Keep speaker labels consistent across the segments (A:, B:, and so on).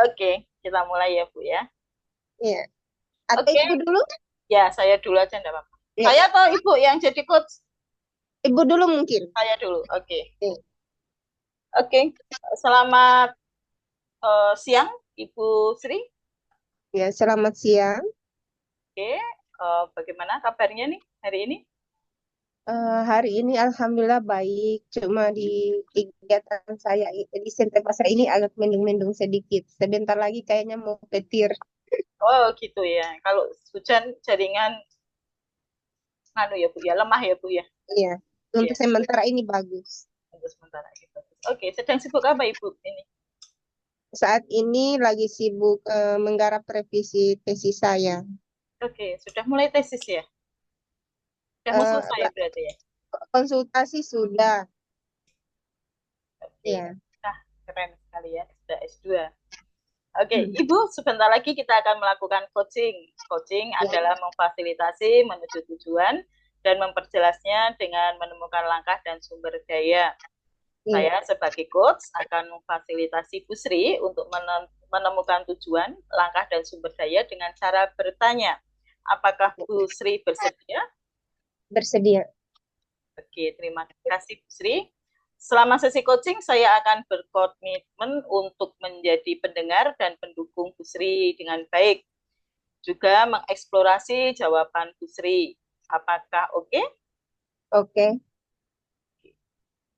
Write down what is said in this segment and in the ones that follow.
A: Oke, kita mulai ya, Bu ya.
B: Iya. Atau
A: Oke,
B: ibu dulu?
A: ya saya dulu aja enggak apa-apa.
B: Ya,
A: Saya atau Ibu yang jadi coach?
B: ibu dulu mungkin.
A: Saya dulu. Oke.
B: Ya,
A: Oke. Selamat siang, Ibu Sri.
B: ya, selamat siang.
A: Oke. Bagaimana kabarnya nih hari ini?
B: Hari ini alhamdulillah baik. Cuma di kegiatan saya di Sentra Pasar ini agak mendung-mendung sedikit. Sebentar lagi kayaknya mau petir.
A: Oh, gitu ya. Kalau hujan jaringan anu ya, Bu ya, lemah ya, Bu ya.
B: Iya. Untuk
A: Iya,
B: sementara ini bagus.
A: untuk sementara gitu. Oke, sedang sibuk apa Ibu ini?
B: Saat ini lagi sibuk menggarap revisi tesis saya.
A: Oke, sudah mulai tesis ya? Sudah mau
B: Eh,
A: selesai
B: la-
A: berarti ya?
B: Konsultasi sudah.
A: Oke.
B: Ya.
A: Nah, keren sekali ya, sudah S2. Oke, Ibu, sebentar lagi kita akan melakukan coaching. Coaching
B: Ya.
A: adalah memfasilitasi menuju tujuan dan memperjelasnya dengan menemukan langkah dan sumber daya.
B: Iya.
A: Saya sebagai coach akan memfasilitasi Bu Sri untuk menemukan tujuan, langkah, dan sumber daya dengan cara bertanya. Apakah Bu Sri bersedia?
B: Bersedia.
A: Oke, terima kasih Bu Sri. Selama sesi coaching, saya akan berkomitmen untuk menjadi pendengar dan pendukung Bu Sri dengan baik. Juga mengeksplorasi jawaban Bu Sri. Apakah oke?
B: Oke.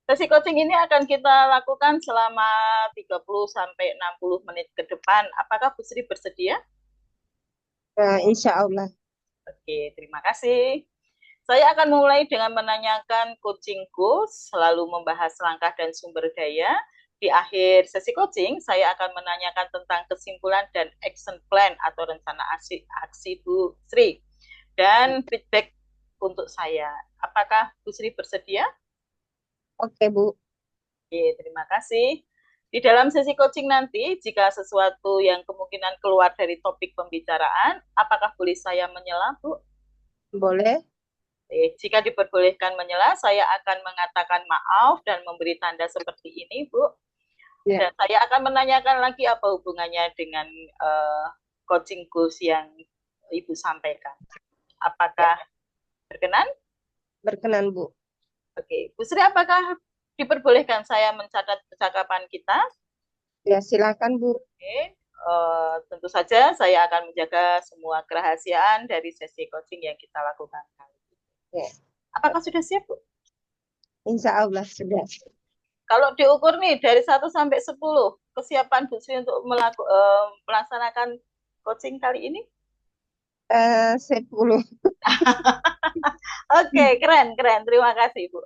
A: Sesi coaching ini akan kita lakukan selama 30 sampai 60 menit ke depan. Apakah Bu Sri bersedia?
B: Insya Allah.
A: Oke, terima kasih. Saya akan mulai dengan menanyakan coaching goals, selalu membahas langkah dan sumber daya. Di akhir sesi coaching, saya akan menanyakan tentang kesimpulan dan action plan atau rencana aksi Bu Sri. Dan feedback untuk saya. Apakah Bu Sri bersedia?
B: Oke, Bu.
A: Oke, terima kasih. Di dalam sesi coaching nanti, jika sesuatu yang kemungkinan keluar dari topik pembicaraan, apakah boleh saya menyela, Bu?
B: Boleh?
A: Jika diperbolehkan menyela, saya akan mengatakan maaf dan memberi tanda seperti ini, Bu.
B: Ya.
A: Dan saya akan menanyakan lagi apa hubungannya dengan coaching goals yang Ibu sampaikan.
B: Ya.
A: Apakah berkenan?
B: Berkenan, Bu.
A: Oke, Bu Sri, apakah diperbolehkan saya mencatat percakapan kita?
B: Ya, silakan, Bu.
A: Oke, tentu saja saya akan menjaga semua kerahasiaan dari sesi coaching yang kita lakukan kali ini.
B: Ya.
A: Apakah sudah siap, Bu?
B: Insya Allah sudah.
A: Kalau diukur nih dari 1 sampai 10, kesiapan Bu Sri untuk melaksanakan coaching kali ini?
B: 10.
A: Oke, keren, keren. Terima kasih, Bu.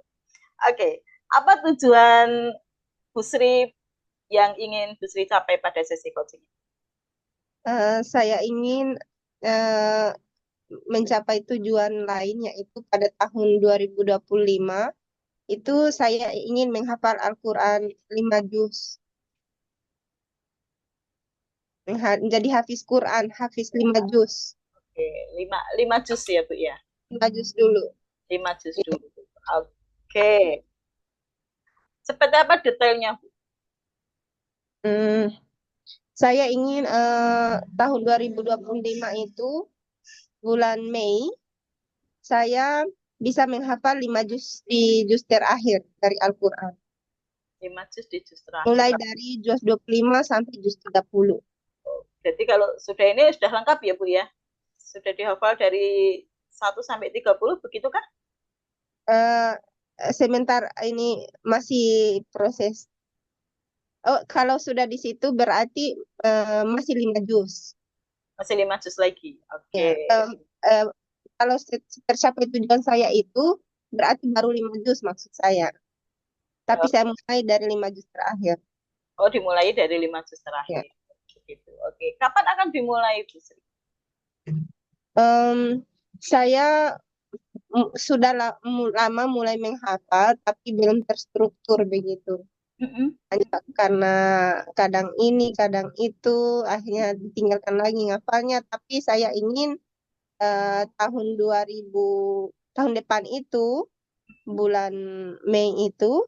A: Oke, apa tujuan Bu Sri yang ingin Bu Sri capai pada sesi coaching?
B: Saya ingin eh, mencapai tujuan lain yaitu pada tahun 2025 itu saya ingin menghafal Al-Quran 5 juz. Menjadi hafiz Quran, hafiz 5 juz.
A: Oke, lima juz ya, Bu ya.
B: 5 juz dulu.
A: 5 juz dulu. Oke, seperti apa detailnya, Bu?
B: Hmm, saya ingin tahun 2025 itu bulan Mei saya bisa menghafal 5 juz di juz terakhir dari Al-Quran.
A: 5 juz di juz terakhir.
B: Mulai dari juz 25 sampai juz 30.
A: Jadi kalau sudah ini sudah lengkap ya, Bu ya? Sudah dihafal dari 1 sampai 30, begitu kan?
B: Eh, Sebentar ini masih proses. Oh, kalau sudah di situ berarti masih 5 juz.
A: Masih 5 juz lagi.
B: Ya,
A: Oke.
B: eh, kalau tercapai tujuan saya itu berarti baru 5 juz maksud saya. Tapi
A: Eh,
B: saya mulai dari 5 juz terakhir.
A: Oh, dimulai dari 5 juz
B: Ya.
A: terakhir. Begitu. Oke. Kapan akan dimulai, Bu Sri?
B: Em, saya sudah lama mulai menghafal, tapi belum terstruktur begitu.
A: Mm-mm.
B: Hanya karena kadang ini, kadang itu, akhirnya ditinggalkan lagi ngafalnya. Tapi saya ingin tahun 2000, tahun depan itu, bulan Mei itu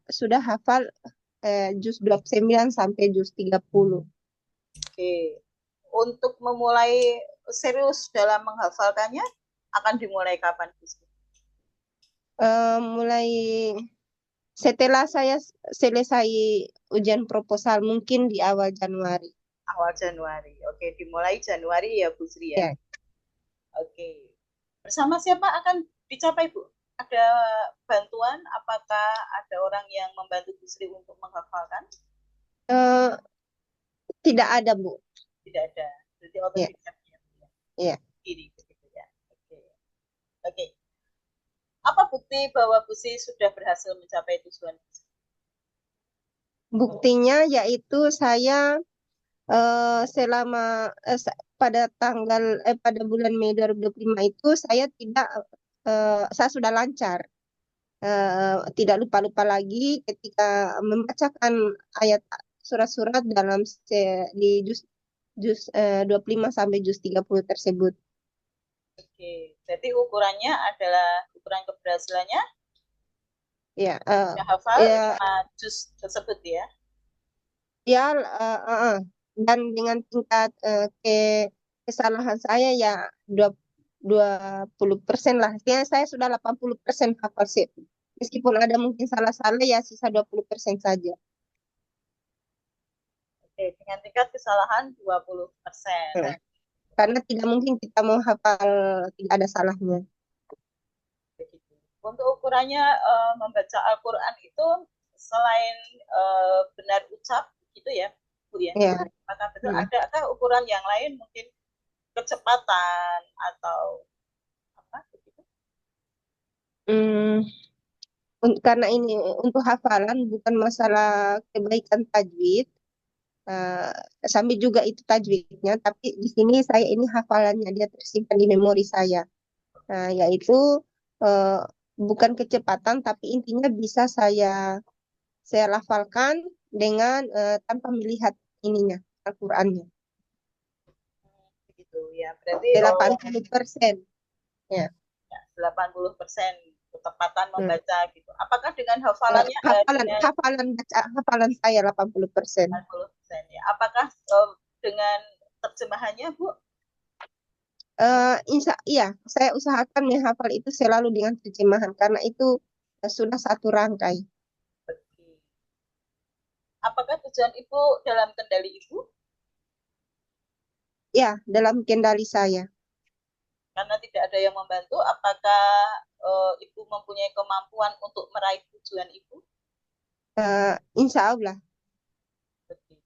B: sudah hafal juz 29 sampai juz 30.
A: Oke. Untuk memulai serius dalam menghafalkannya akan dimulai kapan, Bu Sri?
B: Mulai setelah saya selesai ujian proposal mungkin di awal Januari.
A: Awal Januari. Oke, dimulai Januari ya, Bu Sri ya.
B: Ya,
A: Oke. Bersama siapa akan dicapai, Bu? Ada bantuan? Apakah ada orang yang membantu Bu Sri untuk menghafalkan?
B: eh, tidak ada, Bu.
A: Tidak ada. Berarti
B: Ya,
A: otodidak ya.
B: ya.
A: Diri begitu ya. Oke. Oke. Apa bukti bahwa Bu Sri sudah berhasil mencapai tujuan Bu Sri?
B: Buktinya yaitu saya selama pada bulan Mei 2025 itu saya sudah lancar. Tidak lupa-lupa lagi ketika membacakan ayat surat-surat di juz 25 sampai juz 30 tersebut.
A: Oke. Jadi ukurannya adalah ukuran keberhasilannya
B: Ya,
A: sudah hafal
B: ya,
A: 5 juz tersebut ya.
B: ya, dan dengan tingkat kesalahan saya ya dua 20% lah. Ya, saya sudah 80% hafal sih. Meskipun ada mungkin salah-salah ya sisa 20% saja.
A: Oke, dengan tingkat kesalahan 20%.
B: Hmm. Karena tidak mungkin kita mau hafal tidak ada salahnya.
A: Begitu. Untuk ukurannya membaca Al-Quran itu selain benar ucap gitu ya, Bu ya.
B: Ya.
A: Maka betul
B: Hmm.
A: adakah ukuran yang lain mungkin kecepatan atau apa begitu?
B: Hmm, karena ini untuk hafalan bukan masalah kebaikan tajwid, eh, sambil juga itu tajwidnya, tapi di sini saya ini hafalannya dia tersimpan di memori saya. Yaitu eh, bukan kecepatan, tapi intinya bisa saya lafalkan dengan tanpa melihat ininya Al-Qur'annya.
A: Begitu ya. Berarti
B: 80%. Ya.
A: ya, 80% ketepatan
B: Hmm.
A: membaca gitu. Apakah dengan hafalannya
B: Hafalan
A: dengan
B: hafalan baca hafalan saya 80%.
A: 80% ya? Apakah dengan terjemahannya, Bu?
B: Iya, saya usahakan menghafal itu selalu dengan terjemahan karena itu sudah satu rangkai.
A: Apakah tujuan Ibu dalam kendali Ibu?
B: Ya, dalam kendali saya.
A: Karena tidak ada yang membantu, apakah Ibu mempunyai kemampuan untuk meraih tujuan Ibu?
B: Insya Allah.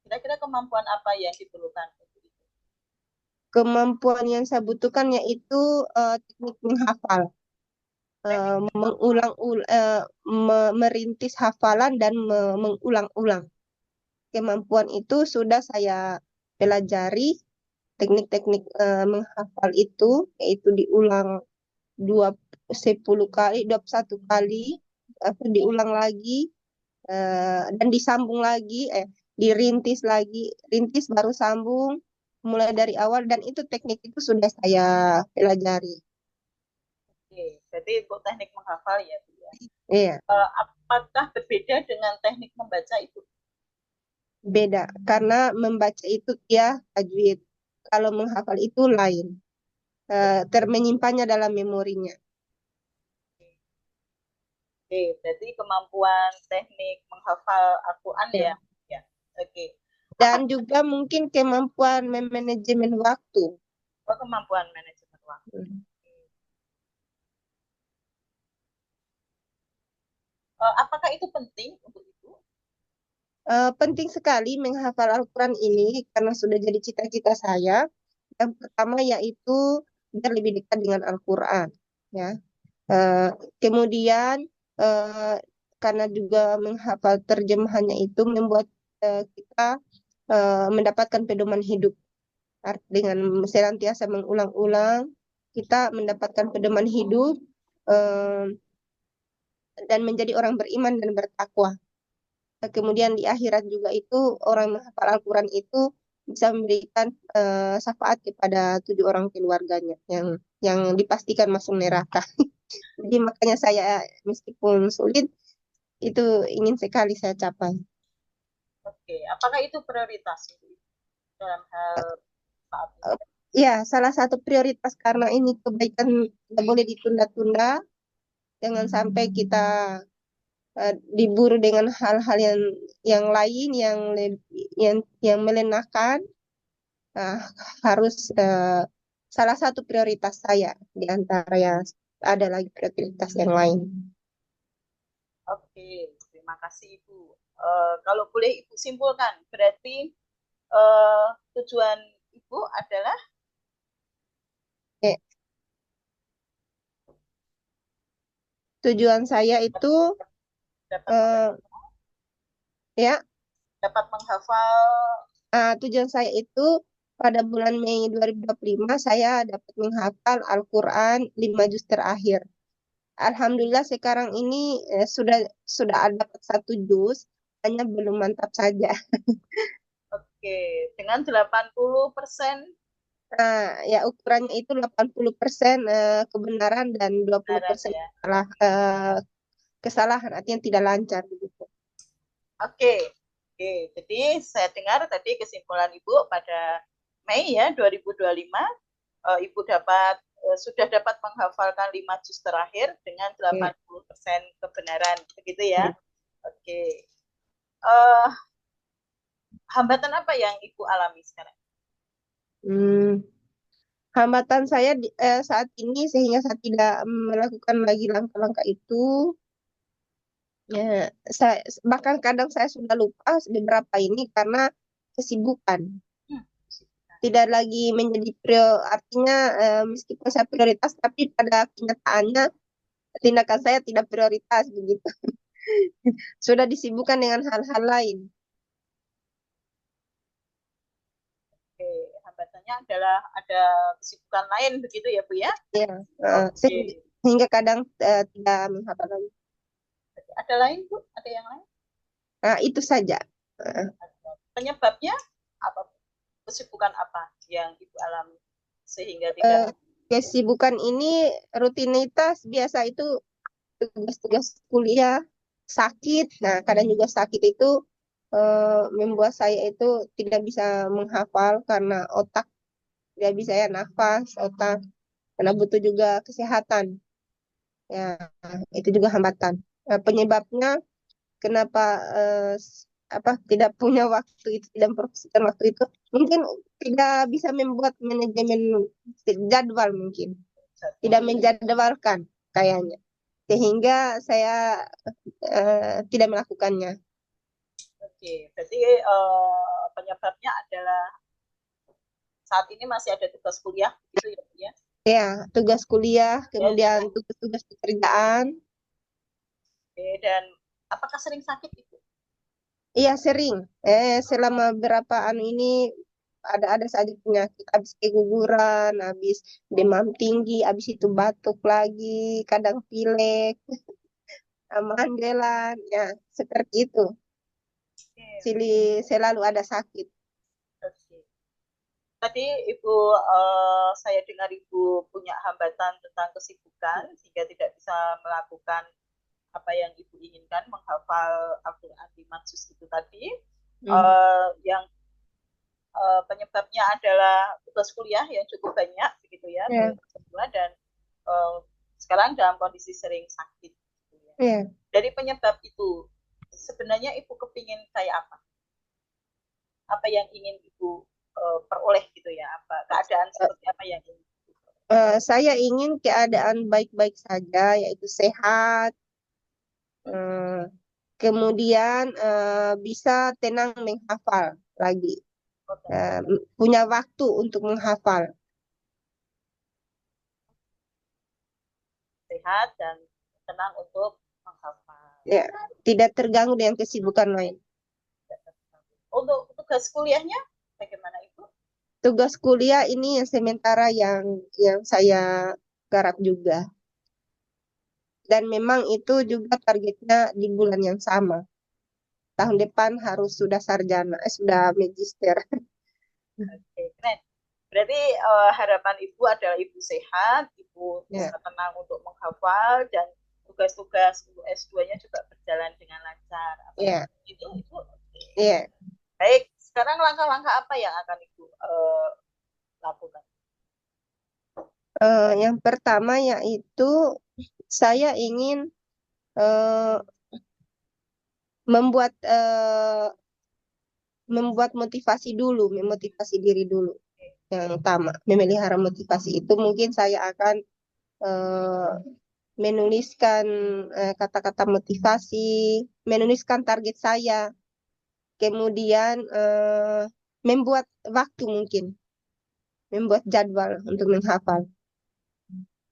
A: Kira-kira kemampuan apa yang diperlukan untuk itu?
B: Kemampuan yang saya butuhkan yaitu teknik menghafal, merintis hafalan dan mengulang-ulang. Kemampuan itu sudah saya pelajari. Teknik-teknik menghafal itu yaitu diulang 10 kali, 21 kali, diulang lagi, dan disambung lagi, dirintis lagi, rintis baru sambung, mulai dari awal, dan itu teknik itu sudah saya pelajari.
A: Oke, berarti untuk teknik menghafal ya, Bu ya.
B: Iya,
A: Apakah berbeda dengan teknik membaca itu?
B: beda karena membaca itu ya tajwid. Kalau menghafal itu lain, termenyimpannya dalam memorinya.
A: Oke, berarti kemampuan teknik menghafal Al-Quran ya.
B: Ya.
A: Ya, oke. Apa
B: Dan juga mungkin kemampuan memanajemen waktu.
A: kemampuan manajemen waktu?
B: Hmm.
A: Apakah itu penting untuk Ibu?
B: Penting sekali menghafal Al-Quran ini karena sudah jadi cita-cita saya. Yang pertama yaitu biar lebih dekat dengan Al-Quran. Ya. Eh, Kemudian eh, karena juga menghafal terjemahannya itu membuat kita mendapatkan pedoman hidup. Dengan senantiasa mengulang-ulang, kita mendapatkan pedoman hidup eh, dan menjadi orang beriman dan bertakwa. Kemudian di akhirat juga itu orang yang menghafal Al-Quran itu bisa memberikan syafaat kepada 7 orang keluarganya yang dipastikan masuk neraka. Jadi makanya saya meskipun sulit itu ingin sekali saya capai.
A: Oke, apakah itu prioritas Ibu dalam hal saat ini?
B: Eh, Ya, salah satu prioritas karena ini kebaikan tidak boleh ditunda-tunda. Jangan sampai kita diburu dengan hal-hal yang lain yang melelahkan. Nah, harus salah satu prioritas saya di antara yang ada lagi prioritas yang lain.
A: Oke, terima kasih Ibu. Kalau boleh Ibu simpulkan, berarti tujuan Ibu adalah
B: Eh, Tujuan saya itu
A: dapat
B: eh, ya
A: dapat menghafal.
B: tujuan saya itu pada bulan Mei 2025 saya dapat menghafal Al-Quran 5 juz terakhir. Alhamdulillah sekarang ini sudah ada satu juz, hanya belum mantap saja.
A: Oke, dengan 80%
B: Nah, ya ukurannya itu 80% kebenaran dan
A: benaran
B: 20%
A: ya.
B: kesalahan, artinya tidak lancar begitu.
A: Oke, oke. Jadi saya dengar tadi kesimpulan Ibu pada Mei ya 2025, Ibu sudah dapat menghafalkan 5 juz terakhir dengan
B: Oke.
A: 80% kebenaran, begitu ya.
B: Hmm.
A: Oke. Eh, Hambatan apa yang Ibu alami sekarang?
B: Hmm. Hambatan saya saat ini sehingga saya tidak melakukan lagi langkah-langkah itu. Ya, bahkan kadang saya sudah lupa beberapa ini karena kesibukan.
A: Hmm.
B: Tidak lagi menjadi artinya meskipun saya prioritas, tapi pada kenyataannya tindakan saya tidak prioritas begitu. Sudah disibukkan dengan hal-hal lain.
A: Oke, hambatannya adalah ada kesibukan lain begitu ya Bu ya?
B: Ya,
A: Oke.
B: sehingga kadang tidak menghafal lagi.
A: Ada lain Bu? Ada yang lain?
B: Nah, itu saja. Eh,
A: Penyebabnya apa? Kesibukan apa yang Ibu alami sehingga tidak.
B: eh, Kesibukan ini rutinitas biasa itu tugas-tugas kuliah, sakit. Nah, kadang juga sakit itu membuat saya itu tidak bisa menghafal karena otak tidak bisa ya nafas, otak karena butuh juga kesehatan. Ya, itu juga hambatan. Penyebabnya kenapa tidak punya waktu itu, tidak mempromosikan waktu itu, mungkin tidak bisa membuat manajemen jadwal, mungkin tidak menjadwalkan kayaknya, sehingga saya tidak melakukannya.
A: Oke, berarti penyebabnya adalah saat ini masih ada tugas kuliah gitu ya Bu ya?
B: Ya, tugas kuliah,
A: Ya,
B: kemudian tugas-tugas pekerjaan.
A: oke, dan apakah sering sakit Ibu?
B: Iya, sering. Selama berapa anu ini ada saja penyakit, habis keguguran, habis demam tinggi, habis itu batuk lagi, kadang pilek, amandel, ya seperti itu.
A: Oke,
B: Selalu ada sakit.
A: oke. Tadi Ibu, saya dengar Ibu punya hambatan tentang kesibukan sehingga tidak bisa melakukan apa yang Ibu inginkan, menghafal Al-Quran di Juz itu tadi.
B: Hmm.
A: Yang penyebabnya adalah tugas kuliah yang cukup banyak, begitu ya,
B: Ya,
A: kedua, dan uh, sekarang dalam kondisi sering sakit. Gitu ya.
B: ya.
A: Dari penyebab itu, sebenarnya Ibu kepingin kayak apa? Apa yang ingin Ibu peroleh gitu ya? Apa keadaan seperti apa yang ingin Ibu peroleh?
B: Saya ingin keadaan baik-baik saja, yaitu sehat, eh, kemudian bisa tenang menghafal lagi, eh, punya waktu untuk menghafal.
A: Sehat dan tenang untuk menghafal.
B: Ya, tidak terganggu dengan kesibukan lain.
A: Untuk tugas kuliahnya bagaimana Ibu?
B: Tugas kuliah ini yang sementara yang saya garap juga. Dan memang itu juga targetnya di bulan yang sama. Tahun depan harus sudah sarjana, sudah magister.
A: Oke, keren. Berarti harapan Ibu adalah Ibu sehat, Ibu bisa
B: Ya,
A: tenang untuk menghafal, dan tugas-tugas S2-nya juga berjalan dengan lancar. Apa
B: ya,
A: itu Ibu? Oke.
B: ya.
A: Baik, sekarang langkah-langkah apa yang akan Ibu lakukan?
B: Yang pertama yaitu saya ingin eh, membuat membuat motivasi dulu, memotivasi diri dulu. Yang utama, memelihara motivasi itu mungkin saya akan eh, menuliskan kata-kata motivasi, menuliskan target saya, kemudian membuat waktu mungkin, membuat jadwal untuk menghafal.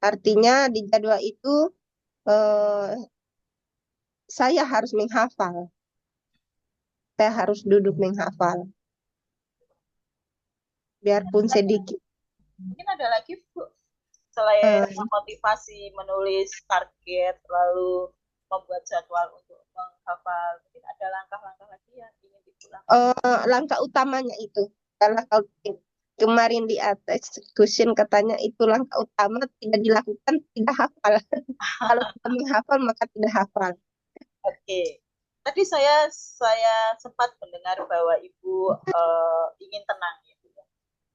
B: Artinya di jadwal itu eh, saya harus menghafal, saya harus duduk menghafal, biarpun sedikit.
A: Mungkin ada lagi Bu, selain
B: Eh,
A: memotivasi, menulis target, lalu membuat jadwal untuk menghafal, mungkin ada langkah-langkah lagi yang ingin Ibu lakukan.
B: langkah utamanya itu, karena kalau kemarin di atas question katanya itu langkah utama tidak dilakukan tidak hafal. Kalau tidak menghafal maka tidak hafal.
A: Oke. Tadi saya sempat mendengar bahwa Ibu ingin tenang ya, Bu, ya.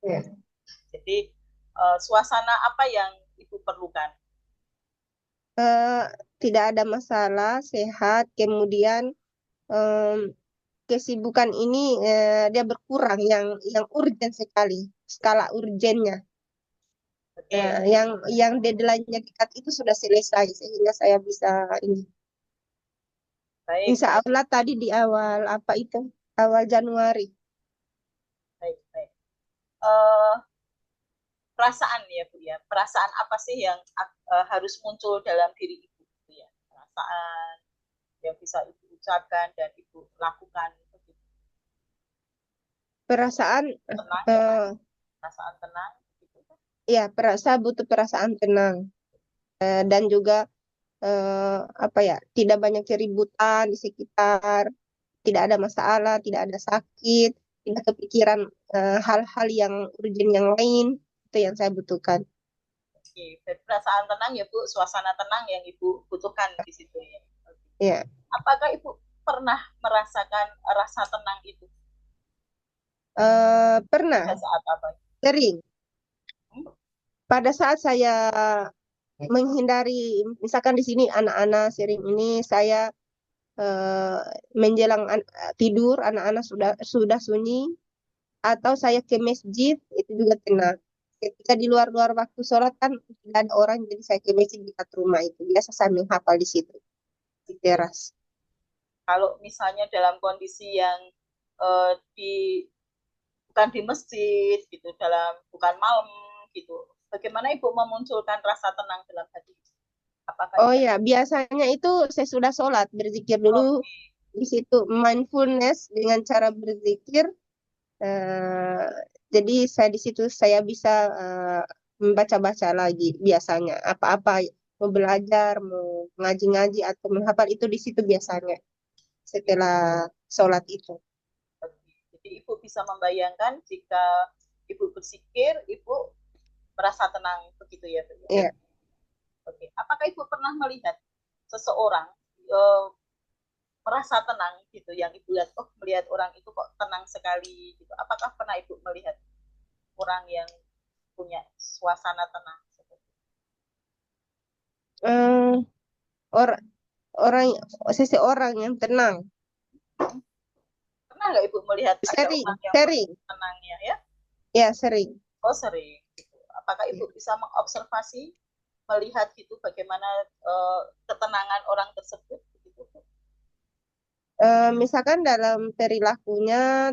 B: Ya.
A: Jadi suasana apa yang Ibu perlukan?
B: Eh, Tidak ada masalah, sehat, kemudian em, kesibukan ini dia berkurang yang urgen sekali, skala urgennya.
A: Oke,
B: Yang deadline-nya dekat itu sudah selesai sehingga saya bisa ini.
A: baik,
B: Insya Allah tadi di awal apa itu? Awal Januari.
A: baik, baik. Eh, perasaan ya Bu ya, perasaan apa sih yang harus muncul dalam diri Ibu Bu, ya? Perasaan yang bisa Ibu ucapkan dan Ibu lakukan begitu.
B: Perasaan
A: Tenang ya,
B: eh,
A: perasaan tenang gitu.
B: ya perasa butuh perasaan tenang. Dan juga apa ya, tidak banyak keributan di sekitar, tidak ada masalah, tidak ada sakit, tidak kepikiran hal-hal yang urgent yang lain. Itu yang saya butuhkan.
A: Oke, perasaan tenang ya Bu, suasana tenang yang Ibu butuhkan di situ ya. Oke.
B: Ya.
A: Apakah Ibu pernah merasakan rasa tenang itu
B: Pernah,
A: pada saat apa?
B: sering.
A: Hmm?
B: Pada saat saya menghindari, misalkan di sini anak-anak sering ini saya eh, menjelang tidur, anak-anak sudah sunyi, atau saya ke masjid itu juga tenang. Ketika di luar-luar waktu sholat kan tidak ada orang, jadi saya ke masjid dekat rumah itu biasa saya menghafal di situ di teras.
A: Kalau misalnya dalam kondisi yang di bukan di masjid gitu, dalam bukan malam gitu, bagaimana Ibu memunculkan rasa tenang dalam hati? Apakah
B: Oh
A: Ibu?
B: ya, biasanya itu saya sudah sholat berzikir dulu
A: Oh,
B: di situ mindfulness dengan cara berzikir. eh, jadi saya di situ saya bisa membaca-baca lagi biasanya apa-apa, mau belajar, mau ngaji-ngaji atau menghafal itu di situ biasanya setelah sholat itu.
A: jadi Ibu bisa membayangkan jika Ibu berpikir, Ibu merasa tenang begitu ya, Bu, ya?
B: Ya.
A: Oke. Apakah Ibu pernah melihat seseorang eh, merasa tenang gitu, yang Ibu lihat, oh melihat orang itu kok tenang sekali gitu. Apakah pernah Ibu melihat orang yang punya suasana tenang?
B: Eh, or, orang seseorang yang tenang,
A: Pernah nggak Ibu melihat ada
B: sering
A: orang yang
B: sering
A: tenangnya ya?
B: ya sering.
A: Oh sering. Gitu. Apakah Ibu bisa mengobservasi, melihat gitu bagaimana ketenangan orang tersebut? Gitu.
B: Misalkan dalam perilakunya,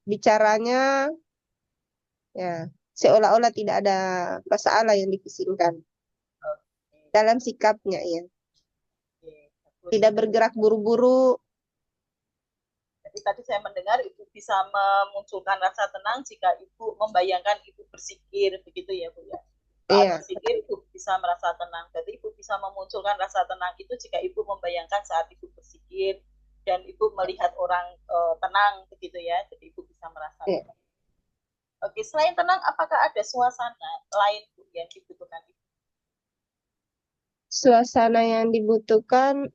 B: bicaranya, ya seolah-olah tidak ada masalah yang dipusingkan
A: Oke,
B: dalam sikapnya, ya
A: oke, bagus.
B: tidak bergerak buru-buru.
A: Jadi tadi saya mendengar Ibu bisa memunculkan rasa tenang jika Ibu membayangkan Ibu bersikir, begitu ya Bu ya. Saat
B: Iya.
A: bersikir Ibu bisa merasa tenang. Jadi Ibu bisa memunculkan rasa tenang itu jika Ibu membayangkan saat Ibu bersikir dan Ibu melihat orang tenang, begitu ya. Jadi Ibu bisa merasa
B: Iya.
A: tenang. Oke, selain tenang, apakah ada suasana lain Bu yang dibutuhkan Ibu?
B: Suasana yang dibutuhkan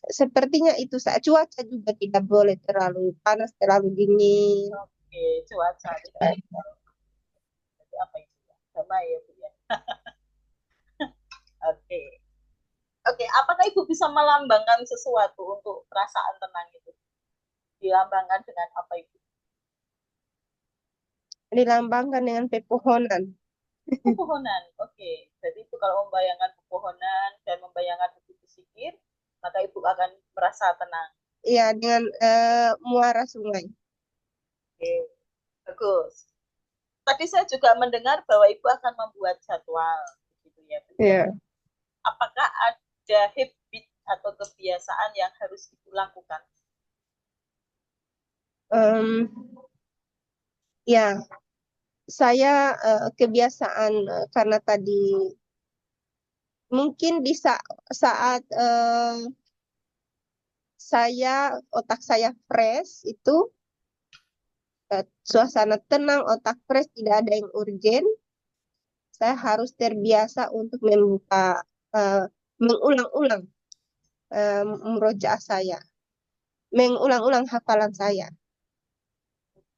B: sepertinya itu saja. Cuaca juga tidak boleh terlalu panas, terlalu dingin.
A: Oke, cuaca tidak boleh. Jadi apa itu ya? Damai ya Bu ya. Oke. Oke, apakah Ibu bisa melambangkan sesuatu untuk perasaan tenang itu? Dilambangkan dengan apa Ibu?
B: Dilambangkan dengan pepohonan.
A: Pepohonan. Oke. Jadi itu kalau membayangkan pepohonan dan membayangkan itu berpikir, maka Ibu akan merasa tenang.
B: Iya, dengan muara sungai.
A: Oke, bagus. Tadi saya juga mendengar bahwa Ibu akan membuat jadwal, gitu ya, Bu ya.
B: Iya.
A: Apakah ada habit atau kebiasaan yang harus Ibu lakukan?
B: Em, ya, saya kebiasaan karena tadi mungkin di saat otak saya fresh itu suasana tenang, otak fresh, tidak ada yang urgen. Saya harus terbiasa untuk eh, mengulang-ulang murojaah saya, mengulang-ulang hafalan saya.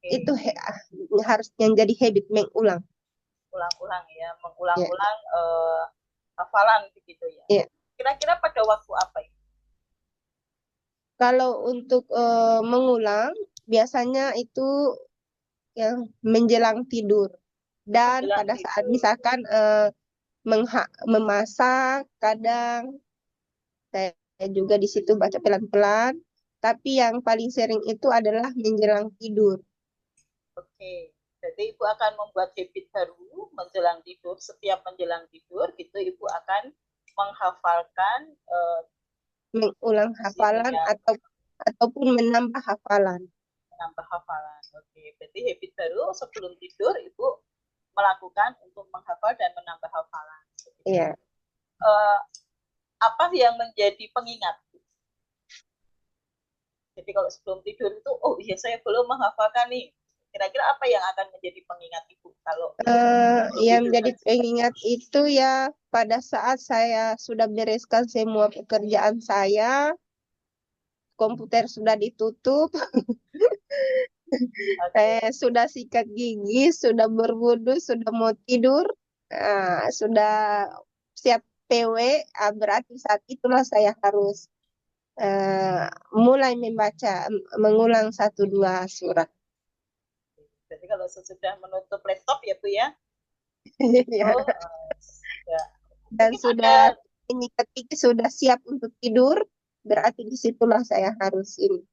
B: Itu
A: Oke,
B: harus yang jadi habit mengulang.
A: ulang-ulang ya,
B: Ya,
A: mengulang-ulang hafalan begitu ya.
B: ya.
A: Kira-kira pada waktu apa itu?
B: Kalau untuk mengulang, biasanya itu yang menjelang tidur. Dan
A: Menjelang
B: pada saat
A: tidur.
B: misalkan memasak, kadang saya juga di situ baca pelan-pelan. Tapi yang paling sering itu adalah menjelang tidur.
A: Oke, jadi Ibu akan membuat habit baru menjelang tidur. Setiap menjelang tidur, gitu Ibu akan menghafalkan
B: Mengulang
A: situ
B: hafalan
A: ya,
B: ataupun menambah hafalan.
A: menambah hafalan. Oke, berarti habit baru sebelum tidur Ibu melakukan untuk menghafal dan menambah hafalan.
B: Iya.
A: Eh, apa yang menjadi pengingat? Jadi kalau sebelum tidur itu, oh iya saya belum menghafalkan nih. Kira-kira apa yang akan menjadi pengingat Ibu kalau sebelum
B: Yang
A: tidur
B: menjadi
A: tadi?
B: pengingat itu ya pada saat saya sudah bereskan semua pekerjaan saya, komputer sudah ditutup,
A: Oke,
B: sudah sikat gigi, sudah berwudu, sudah mau tidur, sudah siap PW, berarti saat itulah saya harus mulai mengulang satu dua surat.
A: jadi kalau sesudah menutup laptop ya Bu ya, itu
B: Ya.
A: ya,
B: Dan
A: mungkin ada
B: sudah menyikat gigi, sudah siap untuk tidur, berarti disitulah saya harus ini.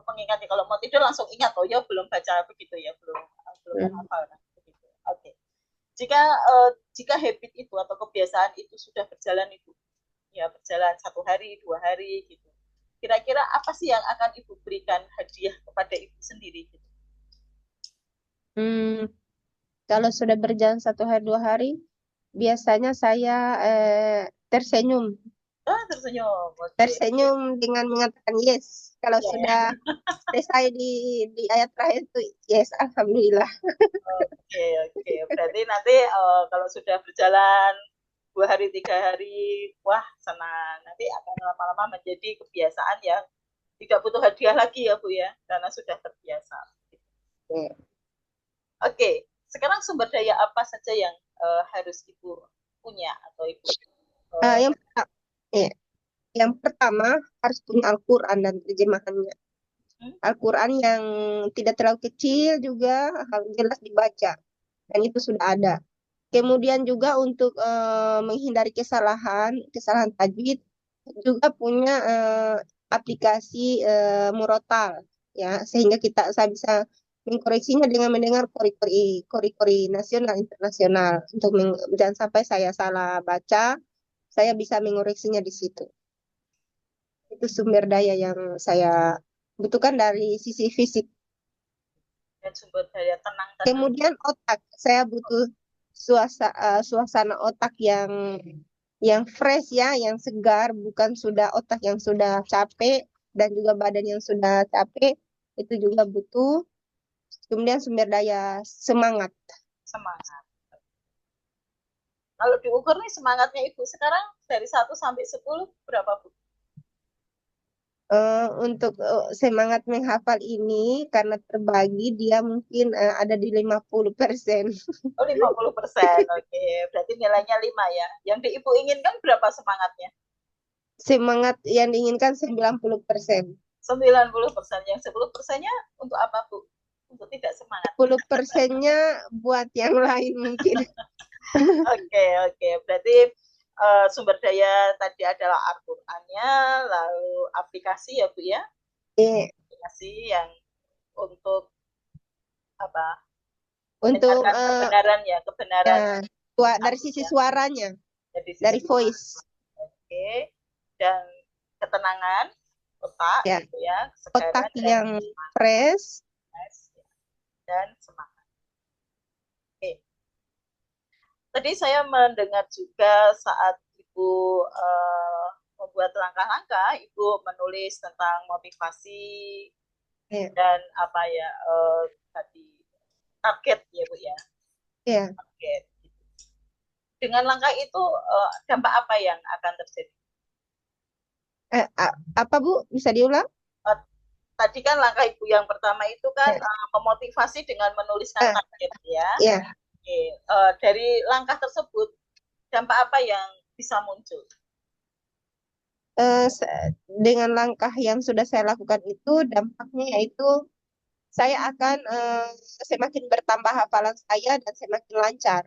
A: pengingatnya kalau mau tidur langsung ingat oh ya belum baca begitu ya belum
B: Hmm.
A: menghafal nah, begitu. Oke. Jika jika habit itu atau kebiasaan itu sudah berjalan itu ya berjalan 1 hari 2 hari gitu. Kira-kira apa sih yang akan ibu berikan hadiah kepada ibu sendiri gitu?
B: Hmm, kalau sudah berjalan 1 hari 2 hari, biasanya saya tersenyum,
A: Ah tersenyum, oke.
B: tersenyum dengan mengatakan yes. Kalau
A: Ya, ya.
B: sudah selesai di ayat terakhir itu yes, alhamdulillah.
A: Oke, oke. Berarti nanti kalau sudah berjalan 2 hari 3 hari, wah senang. Nanti akan lama-lama menjadi kebiasaan yang tidak butuh hadiah lagi ya Bu ya, karena sudah terbiasa.
B: Ya.
A: Oke, sekarang sumber daya apa saja yang harus Ibu punya atau Ibu
B: Ah,
A: uh,
B: yang, perta- ya, yang pertama harus punya Al-Quran dan terjemahannya.
A: hmm?
B: Al-Quran yang tidak terlalu kecil juga harus jelas dibaca dan itu sudah ada. Kemudian juga untuk menghindari kesalahan tajwid juga punya aplikasi Murotal ya sehingga saya bisa mengkoreksinya dengan mendengar kori-kori nasional internasional untuk jangan sampai saya salah baca, saya bisa mengoreksinya di situ. Itu sumber daya yang saya butuhkan dari sisi fisik.
A: dan sumber daya tenang tadi?
B: Kemudian otak, saya butuh suasana otak yang fresh ya, yang segar, bukan sudah otak yang sudah capek dan juga badan yang sudah capek, itu juga butuh. Kemudian sumber daya semangat.
A: Semangat. Kalau diukur nih semangatnya Ibu sekarang dari 1 sampai 10 berapa, Bu?
B: Untuk semangat menghafal ini karena terbagi dia mungkin ada di 50%.
A: Oh, 50%. Oke, berarti nilainya 5 ya. Yang di Ibu inginkan berapa semangatnya?
B: Semangat yang diinginkan 90%.
A: 90%. Yang 10%-nya untuk apa, Bu? Untuk tidak semangat.
B: 10%-nya buat yang lain mungkin.
A: Oke, oke. Berarti sumber daya tadi adalah Al-Qur'annya, lalu aplikasi ya, Bu ya.
B: Eh,
A: Aplikasi yang untuk apa?
B: Untuk
A: Mendengarkan kebenaran ya, kebenaran
B: ya, dari sisi
A: ya,
B: suaranya,
A: dari
B: dari
A: sisi
B: voice,
A: oke, dan ketenangan otak
B: ya,
A: gitu ya,
B: otak
A: kesegaran dan
B: yang fresh.
A: dan semangat. Oke. Tadi saya mendengar juga saat Ibu membuat langkah-langkah, Ibu menulis tentang motivasi
B: Ya,
A: dan apa ya tadi target ya Bu ya,
B: ya.
A: target. Dengan langkah itu dampak apa yang akan terjadi?
B: Apa Bu? Bisa diulang?
A: Eh, Tadi kan langkah Ibu yang pertama itu kan
B: Ya,
A: memotivasi dengan menuliskan
B: eh,
A: target ya.
B: ya.
A: Oke, dari langkah tersebut dampak apa yang bisa muncul?
B: Dengan langkah yang sudah saya lakukan itu dampaknya yaitu saya akan semakin bertambah hafalan saya dan semakin lancar.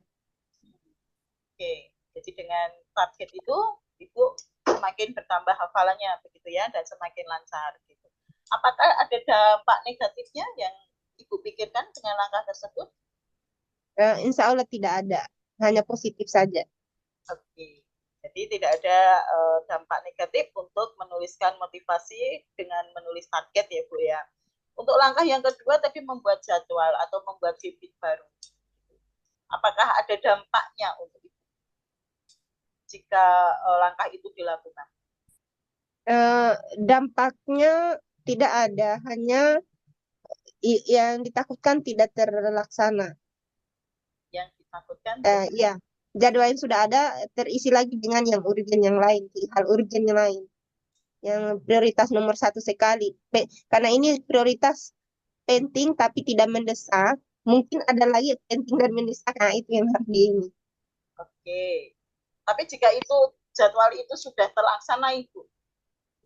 A: Oke, jadi dengan target itu Ibu semakin bertambah hafalannya begitu ya dan semakin lancar gitu. Apakah ada dampak negatifnya yang Ibu pikirkan dengan langkah tersebut?
B: Insya Allah tidak ada, hanya positif saja.
A: Oke. Jadi tidak ada dampak negatif untuk menuliskan motivasi dengan menulis target ya Bu ya. Untuk langkah yang kedua tadi membuat jadwal atau membuat habit baru. Apakah ada dampaknya untuk Ibu jika langkah itu dilakukan?
B: Eh, Dampaknya tidak ada, hanya yang ditakutkan tidak terlaksana.
A: Yang ditakutkan
B: Ya, jadwal yang sudah ada terisi lagi dengan yang urgen yang lain, hal urgen yang lain, yang prioritas nomor satu sekali. Karena ini prioritas penting tapi tidak mendesak, mungkin ada lagi yang penting dan mendesak. Nah, itu yang harus di ini.
A: oke. Tapi jika itu jadwal itu sudah terlaksana Ibu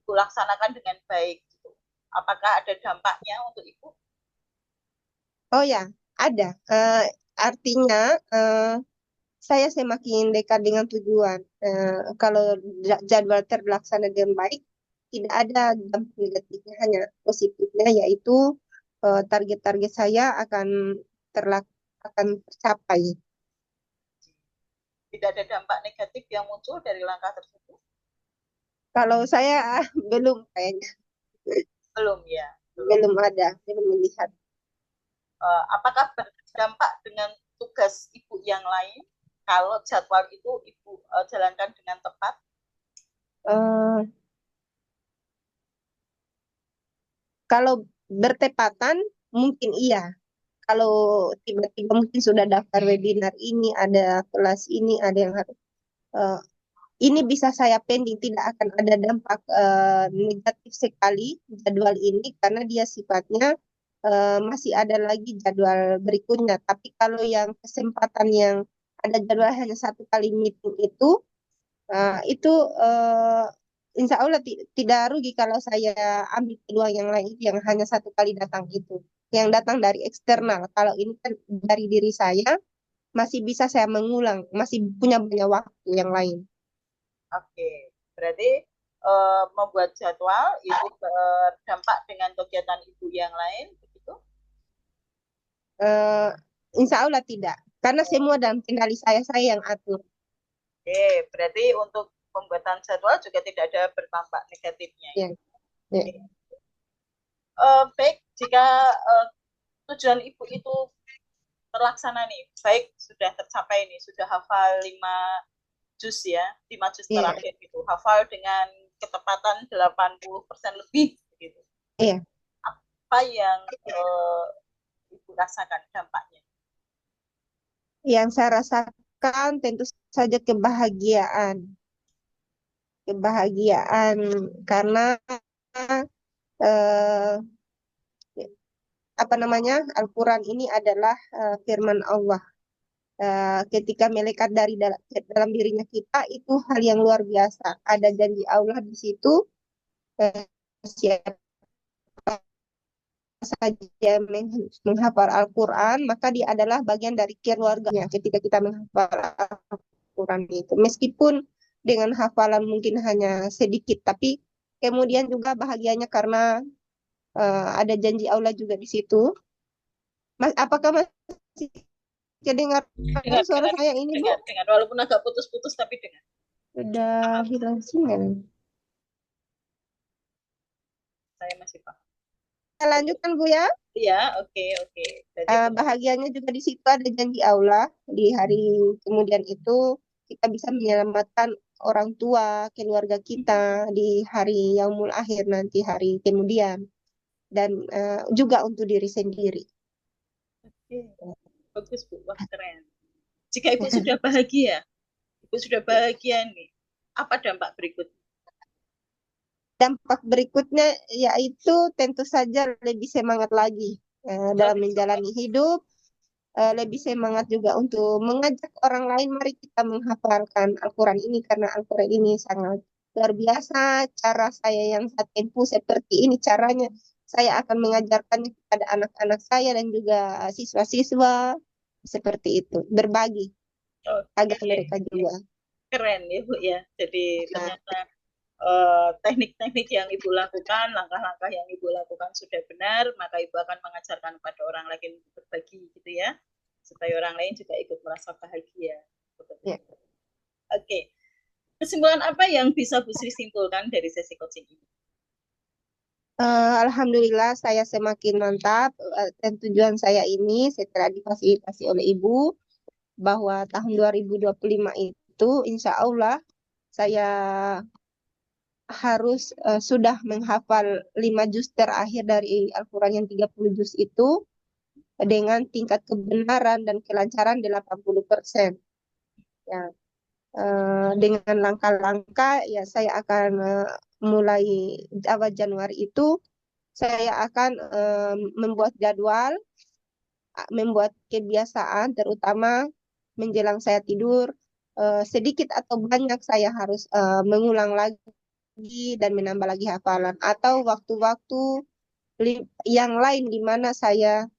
A: laksanakan dengan baik gitu. Apakah ada dampaknya untuk Ibu?
B: Oh ya, ada. Artinya saya semakin dekat dengan tujuan. Kalau jadwal terlaksana dengan baik, tidak ada dampak negatifnya, hanya positifnya, yaitu target-target saya akan tercapai.
A: Tidak ada dampak negatif yang muncul dari langkah tersebut?
B: Kalau saya belum kayaknya,
A: Belum ya, belum.
B: belum ada, belum melihat.
A: Apakah berdampak dengan tugas Ibu yang lain kalau jadwal itu Ibu jalankan dengan tepat?
B: Eh, Kalau bertepatan, mungkin iya. Kalau tiba-tiba mungkin sudah daftar webinar ini, ada kelas ini, ada yang harus eh, ini bisa saya pending, tidak akan ada dampak negatif sekali jadwal ini karena dia sifatnya masih ada lagi jadwal berikutnya. Tapi kalau yang kesempatan yang ada jadwal hanya satu kali meeting itu eh, insya Allah tidak rugi kalau saya ambil peluang yang lain itu yang hanya satu kali datang itu, yang datang dari eksternal. Kalau ini kan dari diri saya masih bisa saya mengulang, masih punya banyak waktu yang lain.
A: Oke, berarti membuat jadwal itu berdampak dengan kegiatan Ibu yang lain, begitu?
B: Eh, Insya Allah tidak, karena semua dalam kendali saya yang atur.
A: Oke, berarti untuk pembuatan jadwal juga tidak ada berdampak negatifnya.
B: Ya, ya,
A: Oke. Baik, jika tujuan Ibu itu terlaksana nih, baik sudah tercapai nih, sudah hafal 5 juz ya, 5 juz
B: ya,
A: terakhir gitu, hafal dengan ketepatan 80% lebih gitu.
B: ya.
A: Apa yang Ibu rasakan dampaknya?
B: Yang saya rasakan tentu saja kebahagiaan, kebahagiaan karena eh, apa namanya Al-Quran ini adalah firman Allah. Ketika melekat dari dalam dirinya kita itu hal yang luar biasa. Ada janji Allah di situ. eh, Siapa saja menghafal Al-Quran, maka dia adalah bagian dari keluarganya ketika kita menghafal Al-Quran itu. Meskipun dengan hafalan mungkin hanya sedikit, tapi kemudian juga bahagianya karena ada janji Allah juga di situ. Mas, apakah masih kedengaran
A: Dengar,
B: suara
A: dengar,
B: saya ini, Bu?
A: dengar, dengar. Walaupun agak putus-putus, tapi dengar.
B: Sudah hilang sinyal.
A: Saya masih paham.
B: Saya
A: Oke.
B: lanjutkan, Bu ya.
A: Iya, oke, oke. Jadi
B: Bahagianya juga di situ ada janji Allah di hari kemudian itu kita bisa menyelamatkan orang tua, keluarga kita di hari yaumul akhir nanti hari kemudian dan juga untuk diri sendiri.
A: oke. Bagus, Bu. Wah, keren. Jika Ibu sudah bahagia, Ibu sudah bahagia nih. Apa dampak berikut?
B: Dampak berikutnya yaitu tentu saja lebih semangat lagi dalam
A: Lebih semangat.
B: menjalani hidup, lebih semangat juga untuk mengajak orang lain, mari kita menghafalkan Al-Quran ini karena Al-Quran ini sangat luar biasa. Cara saya yang saya tempuh seperti ini caranya, saya akan mengajarkannya kepada anak-anak saya dan juga siswa-siswa seperti itu, berbagi agar
A: Oke,
B: mereka juga.
A: keren ya, Bu ya. Jadi
B: Nah,
A: ternyata teknik-teknik yang Ibu lakukan, langkah-langkah yang Ibu lakukan sudah benar, maka Ibu akan mengajarkan kepada orang lain untuk berbagi gitu ya, supaya orang lain juga ikut merasa bahagia.
B: ya.
A: Oke, kesimpulan apa yang bisa Bu Sri simpulkan dari sesi coaching ini?
B: Alhamdulillah saya semakin mantap dan tujuan saya ini setelah difasilitasi oleh Ibu bahwa tahun 2025 itu insya Allah saya harus sudah menghafal 5 juz terakhir dari Al-Quran yang 30 juz itu dengan tingkat kebenaran dan kelancaran 80%. Ya, dengan langkah-langkah ya saya akan mulai awal Januari itu saya akan membuat jadwal, membuat kebiasaan terutama menjelang saya tidur sedikit atau banyak saya harus mengulang lagi dan menambah lagi hafalan atau waktu-waktu yang lain di mana saya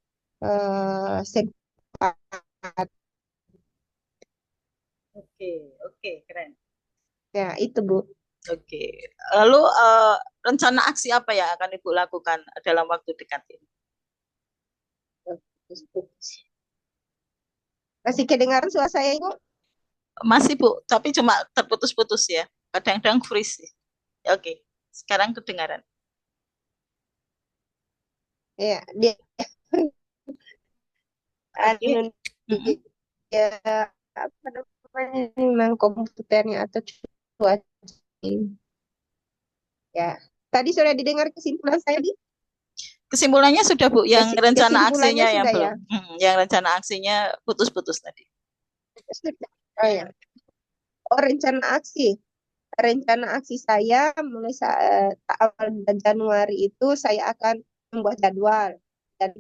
B: sempat.
A: Oke, oke, keren.
B: Ya, itu Bu.
A: Oke, lalu rencana aksi apa yang akan Ibu lakukan dalam waktu dekat ini?
B: Masih kedengaran suara saya Ibu?
A: Masih Bu, tapi cuma terputus-putus ya. Kadang-kadang freeze. Oke, sekarang kedengaran.
B: Ya, dia anu
A: Oke. Mm-mm.
B: dia apa namanya memang komputernya atau cuaca ini. Ya. Tadi sudah didengar kesimpulan saya di
A: Kesimpulannya sudah Bu, yang rencana
B: kesimpulannya
A: aksinya yang
B: sudah ya.
A: belum. Yang rencana aksinya putus-putus tadi.
B: Oh ya. Oh, rencana aksi. Rencana aksi saya mulai awal bulan Januari itu saya akan membuat jadwal dan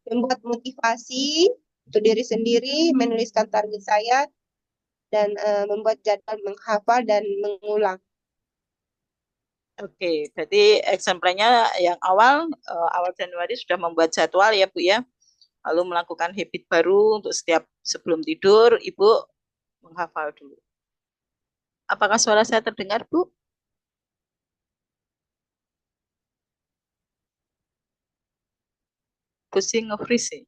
B: membuat motivasi untuk diri sendiri, menuliskan target saya dan membuat jadwal menghafal dan mengulang.
A: Oke, berarti exemplarnya yang awal Januari sudah membuat jadwal ya Bu ya. Lalu melakukan habit baru untuk setiap sebelum tidur, Ibu menghafal dulu. Apakah suara saya terdengar, Bu? Pusing nge-freeze.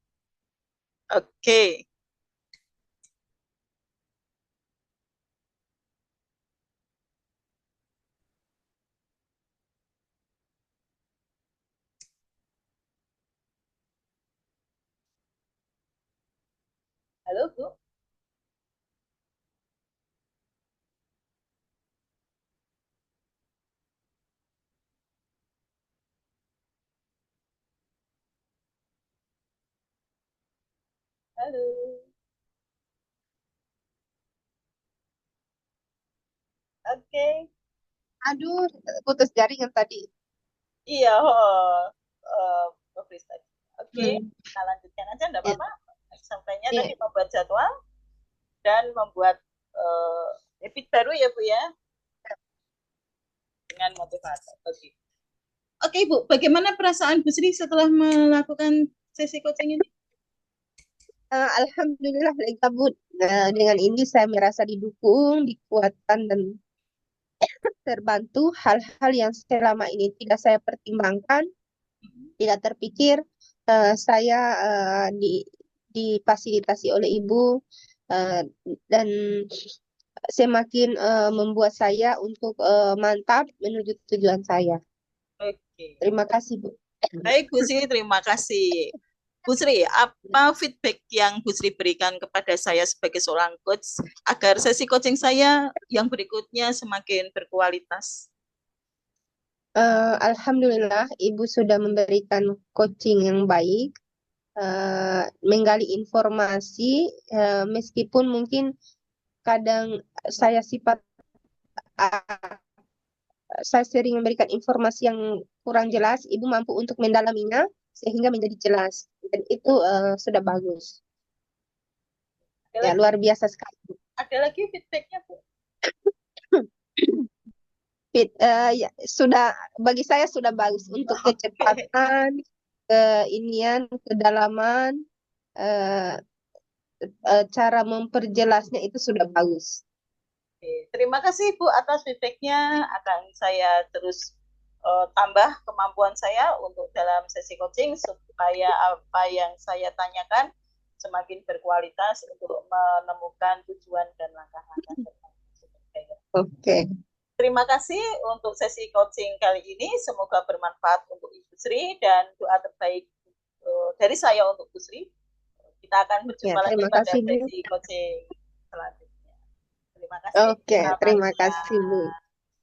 A: Oke. Halo, Bu. Halo. Oke.
B: Aduh, putus jaringan tadi.
A: Iya, Mbak tadi. Oke,
B: Hmm.
A: kita lanjutkan aja, enggak
B: Ya,
A: apa-apa. Sampainya
B: ya.
A: tadi membuat jadwal dan membuat habit baru ya Bu ya, dengan motivator. Oke. Oke Bu, bagaimana perasaan Bu Sri setelah melakukan sesi coaching ini?
B: Alhamdulillah lega Bu. Dengan ini saya merasa didukung, dikuatkan dan terbantu hal-hal yang selama ini tidak saya pertimbangkan, tidak terpikir. Saya difasilitasi oleh ibu, eh, dan semakin membuat saya untuk mantap menuju tujuan saya.
A: Oke.
B: Terima kasih Bu.
A: Baik Bu Sri, terima kasih. Bu Sri, apa feedback yang Bu Sri berikan kepada saya sebagai seorang coach agar sesi coaching saya yang berikutnya semakin berkualitas?
B: Alhamdulillah Ibu sudah memberikan coaching yang baik, menggali informasi, meskipun mungkin kadang saya sifat uh, saya sering memberikan informasi yang kurang jelas, Ibu mampu untuk mendalaminya sehingga menjadi jelas. Dan itu sudah bagus.
A: Ada
B: Ya,
A: lagi,
B: luar biasa sekali.
A: ada lagi feedbacknya Bu?
B: Ya, sudah bagi saya sudah bagus untuk
A: Oke.
B: kecepatan, keinian, kedalaman, eh, cara memperjelasnya itu sudah bagus.
A: Oke, terima kasih Bu atas feedbacknya. Akan saya terus tambah kemampuan saya untuk dalam sesi coaching supaya apa yang saya tanyakan semakin berkualitas untuk menemukan tujuan dan langkah-langkah depan.
B: Oke.
A: Terima kasih untuk sesi coaching kali ini. Semoga bermanfaat untuk Ibu Sri dan doa terbaik dari saya untuk Ibu Sri. Kita akan
B: Ya,
A: berjumpa lagi
B: terima
A: pada
B: kasih Bu.
A: sesi coaching selanjutnya. Terima kasih.
B: Oke,
A: Selamat
B: terima kasih Bu.
A: siang.